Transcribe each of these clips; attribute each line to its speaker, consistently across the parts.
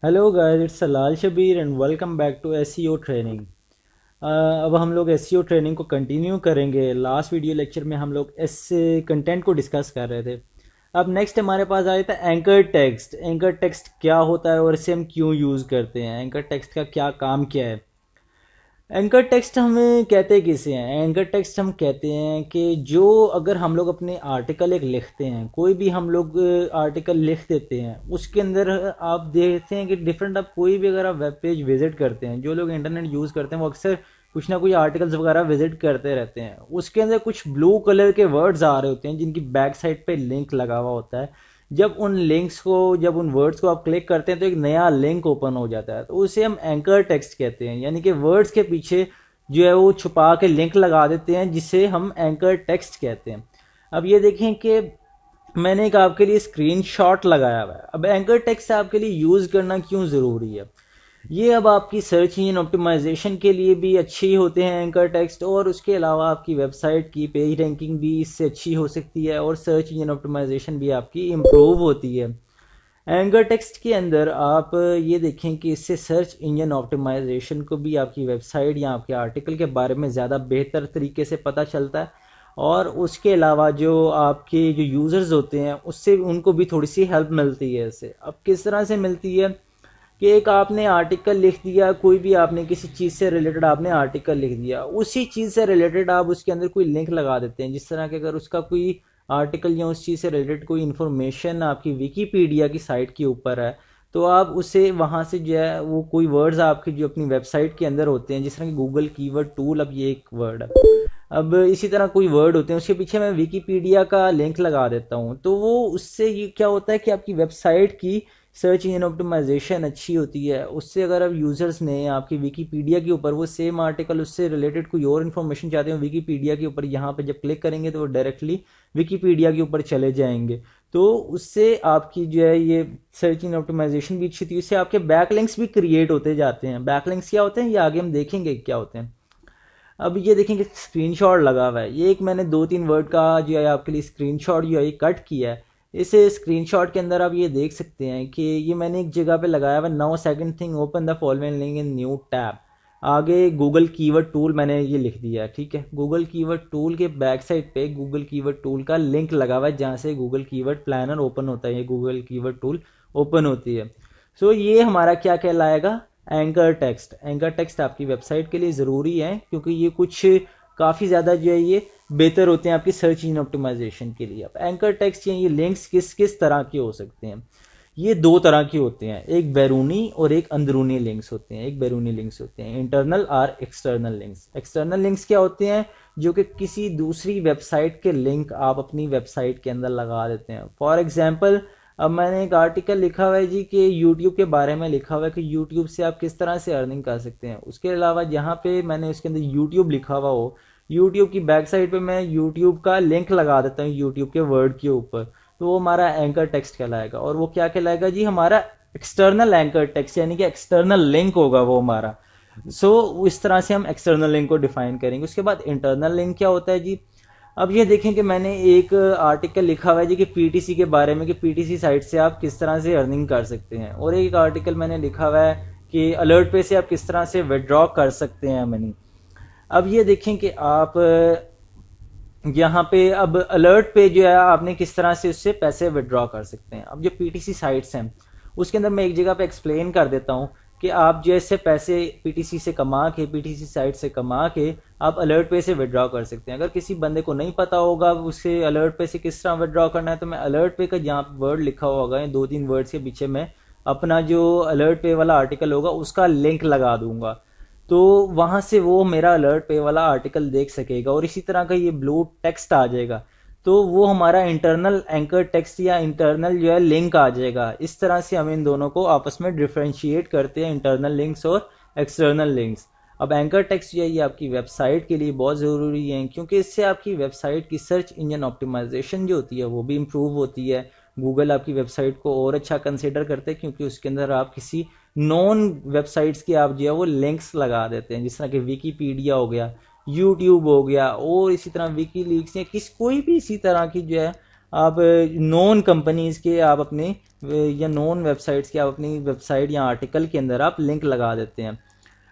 Speaker 1: Hello guys, it's Salal Shabir and welcome back to SEO training. अब हम लोग एसईओ ट्रेनिंग को कंटिन्यू करेंगे। लास्ट वीडियो लेक्चर में हम लोग इस कंटेंट को डिस्कस कर रहे थे। अब नेक्स्ट हमारे पास आया था एंकर टेक्स्ट। एंकर टेक्स्ट क्या होता है और इसे हम क्यों यूज़ करते हैं, एंकर टेक्स्ट का क्या काम क्या है। एंकर टेक्स्ट हमें कहते किसे हैं? एंकर टेक्स्ट हम कहते हैं कि जो अगर हम लोग अपने आर्टिकल एक लिखते हैं, कोई भी हम लोग आर्टिकल लिख देते हैं, उसके अंदर आप देखते हैं कि डिफरेंट, आप कोई भी अगर आप वेब पेज विजिट करते हैं, जो लोग इंटरनेट यूज़ करते हैं वो अक्सर कुछ ना कुछ आर्टिकल्स वगैरह विजिट करते रहते हैं। उसके अंदर कुछ ब्लू कलर के वर्ड्स आ रहे होते हैं जिनकी बैक साइड पे लिंक लगा हुआ होता है। जब उन वर्ड्स को आप क्लिक करते हैं तो एक नया लिंक ओपन हो जाता है, तो उसे हम एंकर टेक्स्ट कहते हैं। यानी कि वर्ड्स के पीछे जो है वो छुपा के लिंक लगा देते हैं, जिसे हम एंकर टेक्स्ट कहते हैं। अब ये देखें कि मैंने एक आपके लिए स्क्रीनशॉट लगाया हुआ है। अब एंकर टेक्स्ट आपके लिए यूज करना क्यों जरूरी है? ये अब आपकी सर्च इंजन ऑप्टिमाइजेशन के लिए भी अच्छी होते हैं एंकर टेक्स्ट, और उसके अलावा आपकी वेबसाइट की पेज रैंकिंग भी इससे अच्छी हो सकती है और सर्च इंजन ऑप्टिमाइजेशन भी आपकी इम्प्रूव होती है। एंकर टेक्स्ट के अंदर आप ये देखें कि इससे सर्च इंजन ऑप्टिमाइजेशन को भी आपकी वेबसाइट या आपके आर्टिकल के बारे में ज़्यादा बेहतर तरीके से पता चलता है, और उसके अलावा जो आपके जो यूज़र्स होते हैं उससे उनको भी थोड़ी सी हेल्प मिलती है इससे। अब किस तरह से मिलती है कि एक आपने आर्टिकल लिख दिया, कोई भी आपने किसी चीज़ से रिलेटेड आपने आर्टिकल लिख दिया, उसी चीज़ से रिलेटेड आप उसके अंदर कोई लिंक लगा देते हैं। जिस तरह के अगर उसका कोई आर्टिकल या उस चीज़ से रिलेटेड कोई इन्फॉर्मेशन आपकी विकीपीडिया की साइट के ऊपर है, तो आप उसे वहाँ से जो है वो कोई वर्ड्स आपकी जो अपनी वेबसाइट के अंदर होते हैं, जिस तरह की गूगल कीवर्ड टूल, अब ये एक वर्ड है। अब इसी तरह कोई वर्ड होते हैं, उसके पीछे मैं विकीपीडिया का लिंक लगा देता हूँ, तो वो उससे ये क्या होता है कि आपकी वेबसाइट की सर्च इंजन ऑप्टिमाइजेशन अच्छी होती है। उससे अगर अब यूजर्स ने आपकी विकीपीडिया के ऊपर वो सेम आर्टिकल, उससे रिलेटेड कोई और इन्फॉर्मेशन चाहते हैं विकीपीडिया के ऊपर, यहाँ पे जब क्लिक करेंगे तो वो डायरेक्टली विकीपीडिया के ऊपर चले जाएंगे। तो उससे आपकी जो है ये सर्च इंजन ऑप्टिमाइजेशन भी अच्छी होती है। इससे आपके बैकलिंक्स भी क्रिएट होते जाते हैं। बैकलिंक्स क्या होते हैं ये आगे हम देखेंगे क्या होते हैं। अब ये देखेंगे स्क्रीनशॉट लगा हुआ है, ये एक मैंने 2-3 वर्ड का जो है आपके लिए स्क्रीनशॉट जो है ये कट किया है। इस स्क्रीनशॉट के अंदर आप ये देख सकते हैं कि ये मैंने एक जगह पे लगाया हुआ, now second thing open the following link in new tab. आगे गूगल कीवर्ड टूल मैंने ये लिख दिया है, ठीक है। गूगल कीवर्ड टूल के बैक साइड पे गूगल कीवर्ड टूल का लिंक लगा हुआ है, जहाँ से गूगल कीवर्ड प्लानर ओपन होता है, ये गूगल कीवर्ड टूल ओपन होती है। सो ये हमारा क्या कहलाएगा? Anchor text. एंकर टेक्स्ट आपकी वेबसाइट के लिए ज़रूरी है, क्योंकि ये कुछ काफ़ी ज़्यादा जो है ये बेहतर होते हैं आपकी सर्च इंजन ऑप्टिमाइजेशन के लिए। अब एंकर टेक्स्ट या ये लिंक्स किस किस तरह के हो सकते हैं? ये दो तरह के होते हैं, एक बैरूनी और एक अंदरूनी लिंक्स होते हैं। एक बैरूनी लिंक्स होते हैं, इंटरनल और एक्सटर्नल लिंक्स। एक्सटर्नल लिंक्स क्या होते हैं? जो कि किसी दूसरी वेबसाइट के लिंक आप अपनी वेबसाइट के अंदर लगा देते हैं। फॉर एग्जाम्पल, अब मैंने एक आर्टिकल लिखा हुआ है जी कि यूट्यूब के बारे में लिखा हुआ है कि यूट्यूब से आप किस तरह से अर्निंग कर सकते हैं। उसके अलावा जहाँ पे मैंने उसके अंदर यूट्यूब लिखा हुआ हो, यूट्यूब की बैक साइड पे मैं यूट्यूब का लिंक लगा देता हूँ यूट्यूब के वर्ड के ऊपर, तो वो हमारा एंकर टेक्स्ट कहलाएगा। और वो क्या कहलाएगा जी? हमारा एक्सटर्नल एंकर टेक्स्ट, यानी कि एक्सटर्नल लिंक होगा वो हमारा। इस तरह से हम एक्सटर्नल लिंक को डिफाइन करेंगे। उसके बाद इंटरनल लिंक क्या होता है जी? अब ये देखें कि मैंने एक आर्टिकल लिखा हुआ है जी कि पीटीसी के बारे में, कि पीटीसी साइट से आप किस तरह से अर्निंग कर सकते हैं। और एक आर्टिकल मैंने लिखा हुआ है कि अलर्ट पे से आप किस तरह से विड्रॉ कर सकते हैं मनी। अब ये देखें कि आप यहाँ पे अब अलर्ट पे जो है आपने किस तरह से उससे पैसे विड्रॉ कर सकते हैं। अब जो पीटीसी साइट्स हैं उसके अंदर मैं एक जगह पे एक्सप्लेन कर देता हूँ कि आप जैसे पैसे पीटीसी से कमा के, पीटीसी साइट से कमा के आप अलर्ट पे से विड्रॉ कर सकते हैं। अगर किसी बंदे को नहीं पता होगा उसे अलर्ट पे से किस तरह विड्रॉ करना है, तो मैं अलर्ट पे का जहाँ वर्ड लिखा होगा, 2-3 वर्ड के पीछे मैं अपना जो अलर्ट पे वाला आर्टिकल होगा उसका लिंक लगा दूंगा, तो वहां से वो मेरा अलर्ट पे वाला आर्टिकल देख सकेगा। और इसी तरह का ये ब्लू टेक्स्ट आ जाएगा, तो वो हमारा इंटरनल एंकर टेक्स्ट या इंटरनल जो है लिंक आ जाएगा। इस तरह से हम इन दोनों को आपस में डिफ्रेंशिएट करते हैं, इंटरनल लिंक्स और एक्सटर्नल लिंक्स। अब एंकर टेक्स्ट जो है ये आपकी वेबसाइट के लिए बहुत ज़रूरी है, क्योंकि इससे आपकी वेबसाइट की सर्च इंजन ऑप्टिमाइजेशन जो होती है वो भी इम्प्रूव होती है। गूगल आपकी वेबसाइट को और अच्छा कंसिडर करते हैं, क्योंकि उसके अंदर आप किसी नॉन वेबसाइट्स के आप जो है वो लिंक्स लगा देते हैं, जिस तरह कि विकीपीडिया हो गया, यूट्यूब हो गया, और इसी तरह विकी लीक्स या किस कोई भी इसी तरह की जो है आप नॉन कंपनीज के आप अपने या नॉन वेबसाइट्स के आप अपनी वेबसाइट या आर्टिकल के अंदर आप लिंक लगा देते हैं।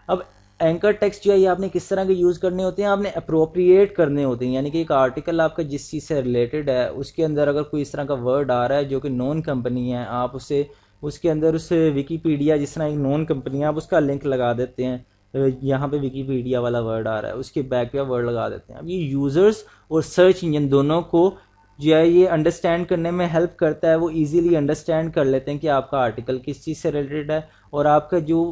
Speaker 1: अब एंकर टेक्स्ट जो है ये आपने किस तरह के यूज़ करने होते हैं, आपने अप्रोप्रिएट करने होते हैं, यानी कि एक आर्टिकल आपका जिस चीज़ से रिलेटेड है उसके अंदर अगर कोई इस तरह का वर्ड आ रहा है जो कि नॉन कंपनी है, आप उसे उसके अंदर उस विकीपीडिया जिस तरह एक नॉन कंपनी है आप उसका लिंक लगा देते हैं। यहाँ पे विकीपीडिया वाला वर्ड आ रहा है उसके बैक पे वर्ड लगा देते हैं। अब ये यूज़र्स और सर्च इंजन दोनों को जो है ये अंडरस्टैंड करने में हेल्प करता है, वो इजीली अंडरस्टैंड कर लेते हैं कि आपका आर्टिकल किस चीज़ से रिलेटेड है और आपका जो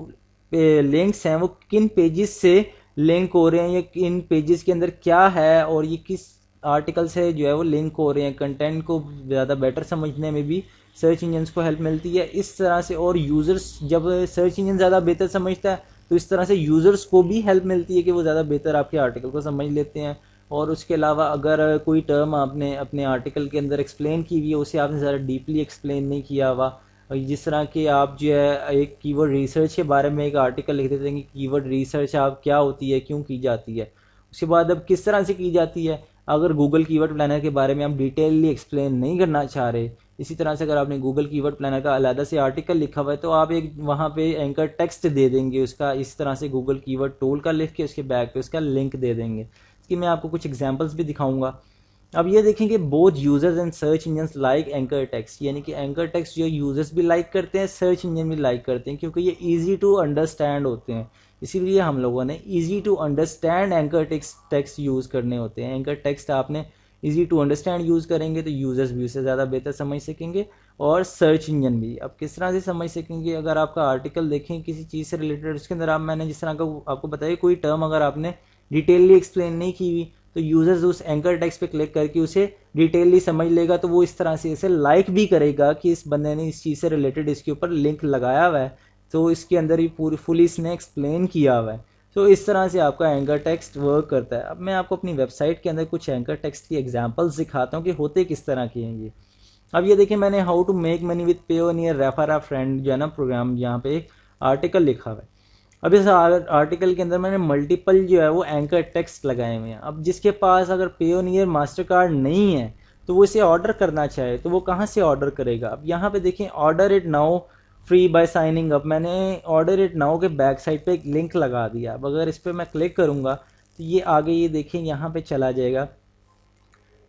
Speaker 1: लिंक्स हैं वो किन पेजेस से लिंक हो रहे हैं या किन पेजेस के अंदर क्या है और ये किस आर्टिकल से जो है वो लिंक हो रहे हैं। कंटेंट को ज़्यादा बेटर समझने में भी सर्च इंजन को हेल्प मिलती है इस तरह से। और यूज़र्स जब सर्च इंजन ज़्यादा बेहतर समझता है तो इस तरह से यूज़र्स को भी हेल्प मिलती है कि वो ज़्यादा बेहतर आपके आर्टिकल को समझ लेते हैं। और उसके अलावा अगर कोई टर्म आपने अपने आर्टिकल के अंदर एक्सप्लेन की हुई है उसे आपने ज़्यादा डीपली एक्सप्लेन नहीं किया हुआ, जिस तरह कि आप जो है एक कीवर्ड रिसर्च के बारे में एक आर्टिकल लिख देते हैं कि कीवर्ड रिसर्च आप क्या होती है, क्यों की जाती है, उसके बाद अब किस तरह से की जाती है। अगर गूगल कीवर्ड प्लानर के बारे में आप डिटेलली एक्सप्लेन नहीं करना चाह रहे, इसी तरह से अगर आपने गूगल कीवर्ड प्लानर का अलग से आर्टिकल लिखा हुआ है तो आप एक वहाँ पे एंकर टेक्स्ट दे देंगे उसका, इस तरह से गूगल कीवर्ड टूल का लिख के उसके बैक पे उसका लिंक दे देंगे। इसकी मैं आपको कुछ एग्जांपल्स भी दिखाऊंगा। अब ये देखेंगे both users and search engine like anchor text, यानी कि एंकर टेक्स्ट जो यूजर्स भी लाइक करते हैं सर्च इंजन भी लाइक करते हैं क्योंकि ये इजी टू अंडरस्टैंड होते हैं। इसीलिए हम लोगों ने easy to understand anchor text use करने होते हैं। एंकर टेक्स्ट आपने इजी टू अंडरस्टैंड यूज़ करेंगे तो यूजर्स भी उसे ज़्यादा बेहतर समझ सकेंगे और सर्च इंजन भी। अब किस तरह से समझ सकेंगे, अगर आपका आर्टिकल देखें किसी चीज़ से रिलेटेड उसके अंदर आप मैंने जिस तरह का आपको बताया कोई टर्म अगर आपने डिटेलली एक्सप्लेन नहीं की हुई तो यूजर्स उस एंकर टेक्स्ट पे क्लिक करके उसे डिटेलली समझ लेगा, तो वो इस तरह से इसे लाइक भी करेगा कि इस बंदे ने इस चीज़ से रिलेटेड इसके ऊपर लिंक लगाया हुआ है, तो इसके अंदर ही पूरी फुली इसने एक्सप्लेन किया हुआ है। तो इस तरह से आपका एंकर टेक्स्ट वर्क करता है। अब मैं आपको अपनी वेबसाइट के अंदर कुछ एंकर टेक्स्ट की एग्जांपल्स दिखाता हूँ कि होते किस तरह के हैं ये। अब ये देखिए मैंने how to make money with Payoneer refer a friend जो है ना प्रोग्राम, यहाँ पे एक आर्टिकल लिखा हुआ है। अब इस आर्टिकल के अंदर मैंने मल्टीपल जो है वो एंकर टेक्स्ट लगाए हुए हैं। अब जिसके पास अगर पेयोनियर मास्टर कार्ड नहीं है तो वो इसे ऑर्डर करना चाहे तो वो कहाँ से ऑर्डर करेगा। अब यहाँ पे देखें order it now free by signing up, मैंने ऑर्डर इट नाउ के बैक साइड पे एक लिंक लगा दिया। अब अगर इस पर मैं क्लिक करूँगा तो ये आगे ये देखें यहाँ पे चला जाएगा,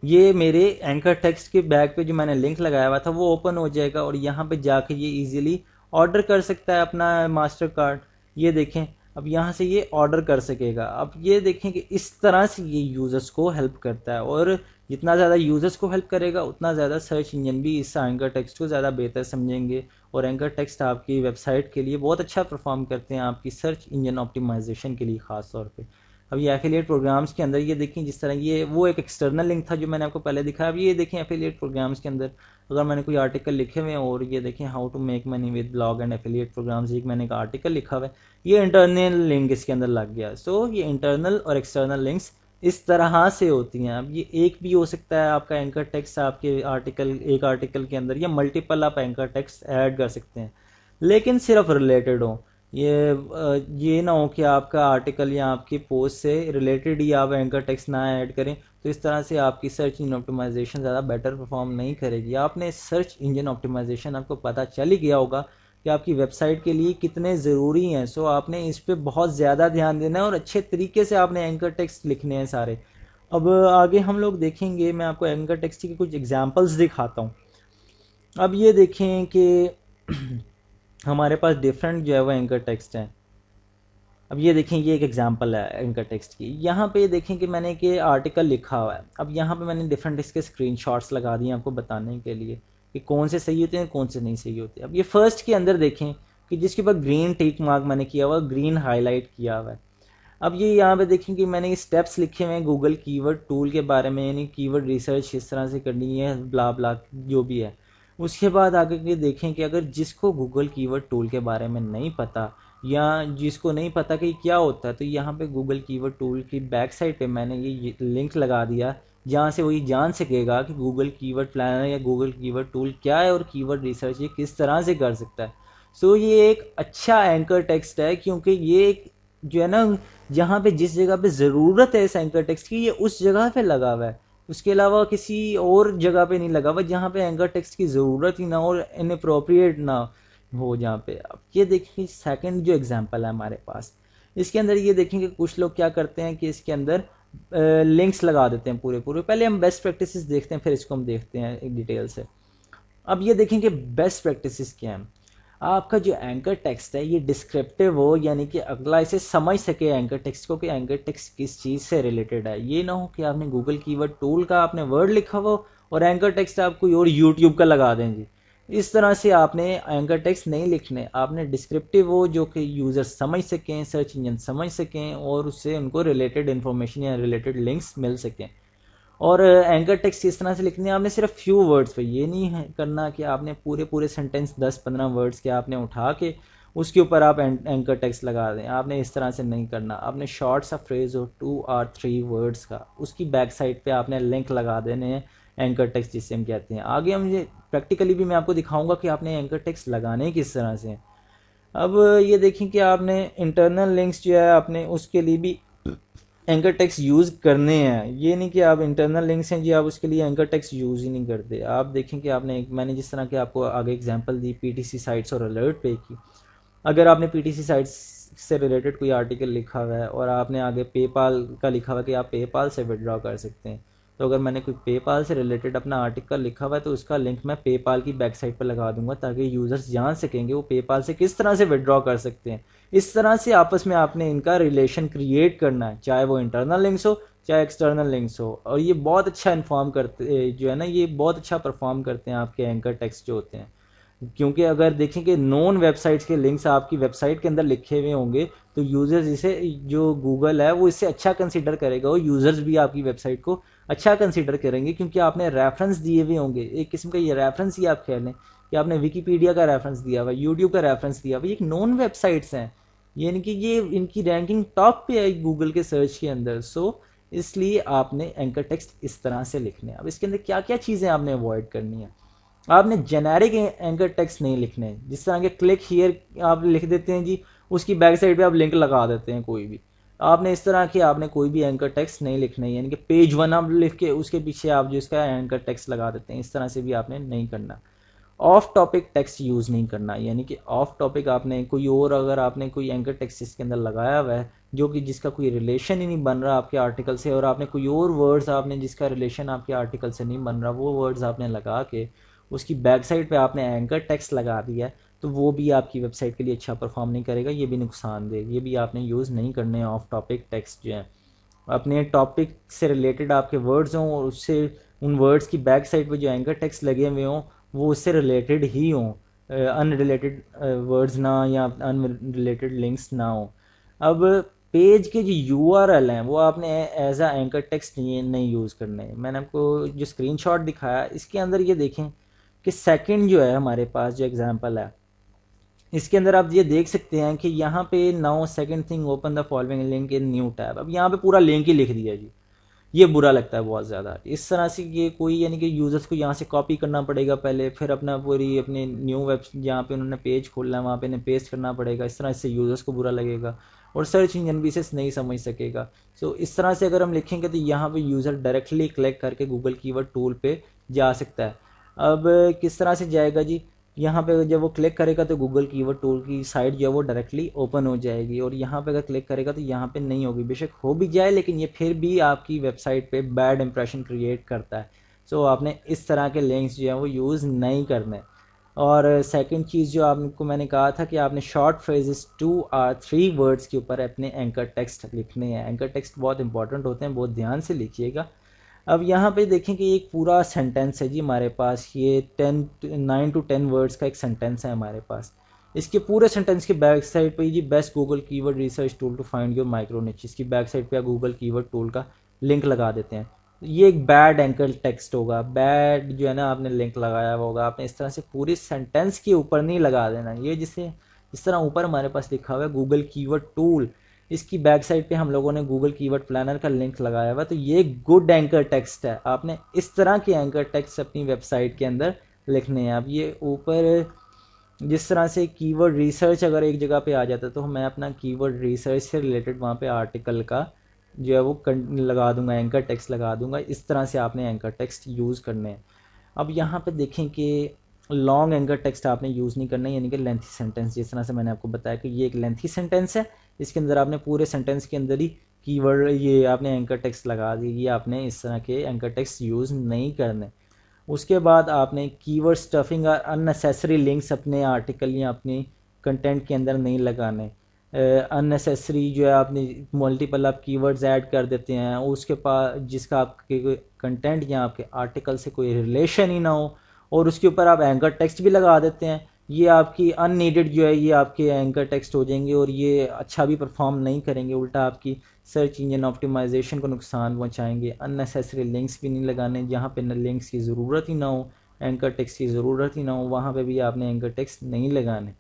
Speaker 1: ये मेरे एंकर टेक्स्ट के बैक पे जो मैंने लिंक लगाया हुआ था वो ओपन हो जाएगा और यहाँ पे जाके ये इजीली ऑर्डर कर सकता है अपना मास्टर कार्ड। ये देखें अब यहाँ से ये ऑर्डर कर सकेगा। अब ये देखें कि इस तरह से ये यूज़र्स को हेल्प करता है और जितना ज़्यादा यूज़र्स को हेल्प करेगा उतना ज़्यादा सर्च इंजन भी इस एंकर टेक्स्ट को ज़्यादा बेहतर समझेंगे और एंकर टेक्स्ट आपकी वेबसाइट के लिए बहुत अच्छा परफॉर्म करते हैं आपकी सर्च इंजन ऑप्टिमाइजेशन के लिए ख़ास तौर पर। अब ये एफिलिएट प्रोग्राम्स के अंदर ये देखें जिस तरह ये वो एक एक्सटर्नल लिंक था जो मैंने आपको पहले दिखाया। अब ये देखें एफिलिएट प्रोग्राम्स के अंदर अगर मैंने कोई आर्टिकल लिखे हुए हैं और ये देखें how to make money with blog and affiliate programs, एक मैंने एक आर्टिकल लिखा हुआ है, ये इंटरनल लिंक इसके अंदर लग गया। सो ये इंटरनल और एक्सटर्नल लिंक्स इस तरह से होती हैं। अब ये एक भी हो सकता है आपका एंकर टेक्स्ट आपके आर्टिकल एक आर्टिकल के अंदर, या मल्टीपल आप एंकर टेक्स्ट ऐड कर सकते हैं लेकिन सिर्फ रिलेटेड हो। ये ना हो कि आपका आर्टिकल या आपकी पोस्ट से रिलेटेड ही आप एंकर टेक्स्ट ना ऐड करें, तो इस तरह से आपकी सर्च इंजन ऑप्टिमाइजेशन ज़्यादा बेटर परफॉर्म नहीं करेगी। आपने सर्च इंजन ऑप्टिमाइजेशन आपको पता चल ही गया होगा कि आपकी वेबसाइट के लिए कितने ज़रूरी हैं। सो आपने इस पर बहुत ज़्यादा ध्यान देना है और अच्छे तरीके से आपने एंकर टेक्स्ट लिखने हैं सारे। अब आगे हम लोग देखेंगे, मैं आपको एंकर टेक्स्ट की कुछ एग्जाम्पल्स दिखाता हूँ। अब ये देखें कि हमारे पास डिफरेंट जो है वो एंकर टेक्स्ट हैं। अब ये देखें ये एक एग्जांपल है एंकर टेक्स्ट की। यहाँ पे देखें कि मैंने एक आर्टिकल लिखा हुआ है। अब यहाँ पे मैंने डिफरेंट इसके स्क्रीनशॉट्स लगा दिए आपको बताने के लिए कि कौन से सही होते हैं कौन से नहीं सही होते। अब ये फर्स्ट के अंदर देखें कि जिसके ऊपर ग्रीन टिक मार्क मैंने किया हुआ, ग्रीन हाईलाइट किया हुआ है। अब ये यहाँ पे देखें कि मैंने स्टेप्स लिखे हुए हैं गूगल कीवर्ड टूल के बारे में, यानी कीवर्ड रिसर्च किस तरह से करनी है, ब्ला ब्ला जो भी है। उसके बाद आगे ये देखें कि अगर जिसको गूगल कीवर्ड टूल के बारे में नहीं पता या जिसको नहीं पता कि क्या होता है, तो यहाँ पे गूगल कीवर्ड टूल की बैक साइड पे मैंने ये लिंक लगा दिया जहाँ से वही जान सकेगा कि गूगल कीवर्ड प्लानर या गूगल कीवर्ड टूल क्या है और कीवर्ड रिसर्च ये किस तरह से कर सकता है। सो ये एक अच्छा एंकर टेक्स्ट है क्योंकि ये एक जो है ना जहाँ पे जिस जगह पे ज़रूरत है इस एंकर टेक्स्ट की ये उस जगह पे लगा हुआ है। उसके अलावा किसी और जगह पे नहीं लगा हुआ जहाँ पे एंकर टेक्स्ट की ज़रूरत ही ना हो और इनअप्रोप्रिएट ना हो जहाँ पे। अब ये देखिए सेकंड जो एग्जांपल है हमारे पास, इसके अंदर ये देखेंगे कुछ लोग क्या करते हैं कि इसके अंदर लिंक्स लगा देते हैं पूरे पूरे। पहले हम बेस्ट प्रैक्टिसेस देखते हैं, फिर इसको हम देखते हैं एक डिटेल से। अब ये देखेंगे बेस्ट प्रैक्टिसेस क्या है। आपका जो एंकर टेक्स्ट है ये डिस्क्रिप्टिव हो, यानी कि अगला इसे समझ सके एंकर टेक्स्ट को कि एंकर टेक्स्ट किस चीज़ से रिलेटेड है। ये ना हो कि आपने गूगल कीवर्ड टूल का आपने वर्ड लिखा हो और एंकर टेक्स्ट आप कोई और यूट्यूब का लगा दें जी। इस तरह से आपने एंकर टेक्स्ट नहीं लिखने, आपने डिस्क्रिप्टिव हो जो कि यूज़र समझ सकें, सर्च इंजन समझ सकें और उससे उनको रिलेटेड इन्फॉर्मेशन या रिलेटेड लिंक्स मिल सकें। और एंकर टेक्स्ट इस तरह से लिखने हैं आपने सिर्फ फ्यू वर्ड्स पे, ये नहीं है करना कि आपने पूरे पूरे सेंटेंस 10-15 वर्ड्स के आपने उठा के उसके ऊपर आप एंकर टेक्स्ट लगा दें। आपने इस तरह से नहीं करना। आपने शॉर्ट सा फ्रेज हो 2 और 3 वर्ड्स का, उसकी बैक साइड पे आपने लिंक लगा देने हैं एंकर टेक्स्ट जिसे हम कहते हैं। आगे हम ये प्रैक्टिकली भी मैं आपको दिखाऊंगा कि आपने एंकर टेक्स्ट लगाने किस तरह से। अब ये देखें कि आपने इंटरनल लिंक्स जो है आपने उसके लिए भी एंकर टेक्स्ट यूज़ करने हैं। ये नहीं कि आप इंटरनल लिंक्स हैं जी आप उसके लिए एंकर टेक्स्ट यूज़ ही नहीं करते। आप देखें कि आपने मैंने जिस तरह के आपको आगे एग्जांपल दी पीटीसी साइट्स और अलर्ट पे की। अगर आपने पीटीसी साइट्स से रिलेटेड कोई आर्टिकल लिखा हुआ है और आपने आगे पेपाल का लिखा हुआ है कि आप पेपाल से विड्रॉ कर सकते हैं, तो अगर मैंने कोई पेपाल से रिलेटेड अपना आर्टिकल लिखा हुआ है तो उसका लिंक मैं पेपाल की बैक साइड पर लगा दूंगा ताकि यूज़र्स जान सकेंगे वो पेपाल से किस तरह से विड्रॉ कर सकते हैं। इस तरह से आपस में आपने इनका रिलेशन क्रिएट करना है, चाहे वो इंटरनल लिंक्स हो चाहे एक्सटर्नल लिंक्स हो। और ये बहुत अच्छा इन्फॉर्म करते जो है ना, ये बहुत अच्छा परफॉर्म करते हैं आपके एंकर टेक्स्ट जो होते हैं। क्योंकि अगर देखें कि नॉन वेबसाइट्स के लिंक्स आपकी वेबसाइट के अंदर लिखे हुए होंगे तो यूज़र्स इसे, जो गूगल है वो इससे अच्छा कंसीडर करेगा, वो यूज़र्स भी आपकी वेबसाइट को अच्छा कंसीडर करेंगे क्योंकि आपने रेफरेंस दिए हुए होंगे। एक किस्म का ये रेफरेंस ही आप कह लें कि आपने विकीपीडिया का रेफरेंस दिया हुआ, यूट्यूब का रेफरेंस दिया हुआ। ये एक नॉन वेबसाइट्स हैं, यानी कि ये इनकी रैंकिंग टॉप पे है गूगल के सर्च के अंदर। सो इसलिए आपने एंकर टेक्स्ट इस तरह से लिखने हैं। अब इसके अंदर क्या क्या चीज़ें आपने अवॉइड करनी है। आपने जेनेरिक एंकर टेक्स्ट नहीं लिखने, जिस तरह के क्लिक हियर आप लिख देते हैं जी, उसकी बैक साइड पे आप लिंक लगा देते हैं कोई भी। आपने इस तरह के आपने कोई भी एंकर टेक्स्ट नहीं लिखना है, यानी कि पेज 1 आप लिख के उसके पीछे आप जो इसका एंकर टेक्स्ट लगा देते हैं, इस तरह से भी आपने नहीं करना। ऑफ टॉपिक टेक्स्ट यूज़ नहीं करना, यानी कि ऑफ टॉपिक आपने कोई और, अगर आपने कोई एंकर टेक्स्ट इसके अंदर लगाया हुआ है जो कि जिसका कोई रिलेशन ही नहीं बन रहा आपके आर्टिकल से, और आपने कोई और वर्ड्स आपने जिसका रिलेशन आपके आर्टिकल से नहीं बन रहा वो वर्ड्स आपने लगा के उसकी बैक साइड पे आपने एंकर टेक्स्ट लगा दिया है, तो वो भी आपकी वेबसाइट के लिए अच्छा परफॉर्म नहीं करेगा, ये भी नुकसानदेह। ये भी आपने यूज़ नहीं करने ऑफ टॉपिक टेक्स्ट जो है। अपने टॉपिक से रिलेटेड आपके वर्ड्स हों और उससे उन वर्ड्स की बैक साइड पे जो एंकर टेक्स्ट लगे हुए हों वो उससे रिलेटेड ही हों, अनरिलेटेड वर्ड्स ना या अनरिलेटेड लिंक्स ना हो। अब पेज के जो यूआरएल हैं वो आपने एज अ एंकर टेक्स्ट नहीं यूज़ करने। मैंने आपको जो स्क्रीनशॉट दिखाया इसके अंदर ये देखें कि सेकंड जो है हमारे पास जो एग्जांपल है इसके अंदर आप ये देख सकते हैं कि यहाँ पे now second thing open the following link in new tab. अब यहाँ पे पूरा लिंक ही लिख दिया जी, ये बुरा लगता है बहुत ज़्यादा। इस तरह से ये कोई, यानी कि यूज़र्स को यहाँ से कॉपी करना पड़ेगा पहले, फिर अपना पूरी अपने न्यू वेब जहाँ पे उन्होंने पेज खोलना है वहाँ पे इन्हें पेस्ट करना पड़ेगा। इस तरह से यूज़र्स को बुरा लगेगा और सर्च इंजन भी इसे नहीं समझ सकेगा। सो इस तरह से अगर हम लिखेंगे तो यहाँ पे यूज़र डायरेक्टली क्लिक करके गूगल कीवर्ड टूल पे जा सकता है। अब किस तरह से जाएगा जी, यहाँ पे जब वो क्लिक करेगा तो गूगल कीवर्ड टूल की साइट जो है वो डायरेक्टली ओपन हो जाएगी, और यहाँ पे अगर क्लिक करेगा तो यहाँ पे नहीं होगी। बेशक हो भी जाए लेकिन ये फिर भी आपकी वेबसाइट पे बैड इंप्रेशन क्रिएट करता है। सो आपने इस तरह के लिंक्स जो है वो यूज़ नहीं करने। और सेकंड चीज़ जो आपको मैंने कहा था कि आपने शॉर्ट फ्रेजेस 2 और 3 वर्ड्स के ऊपर अपने एंकर टेक्स्ट लिखने हैं। एंकर टेक्स्ट बहुत इंपॉर्टेंट होते हैं, बहुत ध्यान से लिखिएगा। अब यहाँ पे देखें कि एक पूरा सेंटेंस है जी हमारे पास, ये 9 to 10 वर्ड्स का एक सेंटेंस है हमारे पास। इसके पूरे सेंटेंस के बैक साइड पे जी best Google keyword research tool to find your micro niche, इसकी बैक साइड पे गूगल कीवर्ड टूल का लिंक लगा देते हैं। ये एक बैड एंकर टेक्स्ट होगा, बैड जो है ना आपने लिंक लगाया हुआ होगा। आपने इस तरह से पूरी सेंटेंस के ऊपर नहीं लगा देना। ये जिसे इस तरह ऊपर हमारे पास लिखा हुआ है गूगल कीवर्ड टूल, इसकी बैक साइड पे हम लोगों ने गूगल कीवर्ड प्लानर का लिंक लगाया हुआ, तो ये गुड एंकर टेक्स्ट है। आपने इस तरह के एंकर टेक्स्ट अपनी वेबसाइट के अंदर लिखने हैं। अब ये ऊपर जिस तरह से कीवर्ड रिसर्च अगर एक जगह पे आ जाता है तो मैं अपना कीवर्ड रिसर्च से रिलेटेड वहाँ पे आर्टिकल का जो है वो लगा दूंगा, एंकर टेक्स्ट लगा दूंगा। इस तरह से आपने एंकर टेक्स्ट यूज़ करने हैं। अब यहाँ पे देखें कि लॉन्ग एंकर टेक्स्ट आपने यूज़ नहीं करना है, यानी कि लेंथी सेंटेंस, जिस तरह से मैंने आपको बताया कि ये एक लेंथी सेंटेंस है, इसके अंदर आपने पूरे सेंटेंस के अंदर ही कीवर्ड ये आपने एंकर टेक्स्ट लगा दी, ये आपने इस तरह के एंकर टेक्स्ट यूज़ नहीं करने। उसके बाद आपने कीवर्ड स्टफिंग और अननेसेसरी लिंक्स अपने आर्टिकल या अपनी कंटेंट के अंदर नहीं लगाने। अननेसेसरी जो है आपने मल्टीपल आप कीवर्ड्स ऐड कर देते हैं, उसके पास जिसका आपके कंटेंट या आपके आर्टिकल से कोई रिलेशन ही ना हो, और उसके ऊपर आप एंकर टेक्स्ट भी लगा देते हैं। ये आपकी अननीडेड जो है ये आपके एंकर टेक्स्ट हो जाएंगे और ये अच्छा भी परफॉर्म नहीं करेंगे, उल्टा आपकी सर्च इंजन ऑप्टिमाइजेशन को नुकसान पहुंचाएंगे। अननेसेसरी लिंक्स भी नहीं लगाने, जहाँ पे लिंक्स की ज़रूरत ही ना हो, एंकर टेक्स्ट की ज़रूरत ही ना हो, वहाँ पे भी आपने एंकर टेक्स्ट नहीं लगाने।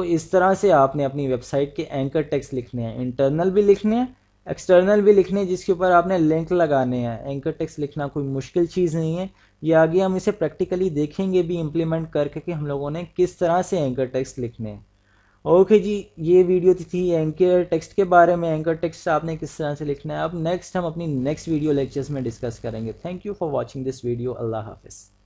Speaker 1: इस तरह से आपने अपनी वेबसाइट के एंकर टेक्स्ट लिखने हैं, इंटरनल भी लिखने हैं, एक्सटर्नल भी लिखने हैं, जिसके ऊपर आपने लिंक लगाने हैं। एंकर टेक्स्ट लिखना कोई मुश्किल चीज़ नहीं है, ये आगे हम इसे प्रैक्टिकली देखेंगे भी इम्प्लीमेंट करके कि हम लोगों ने किस तरह से एंकर टेक्स्ट लिखने हैं। ओके जी, ये वीडियो थी एंकर टेक्स्ट के बारे में, एंकर टेक्स्ट आपने किस तरह से लिखना है। अब नेक्स्ट हम अपनी नेक्स्ट वीडियो लेक्चर्स में डिस्कस करेंगे। Thank you for watching this video. अल्लाह हाफिज़।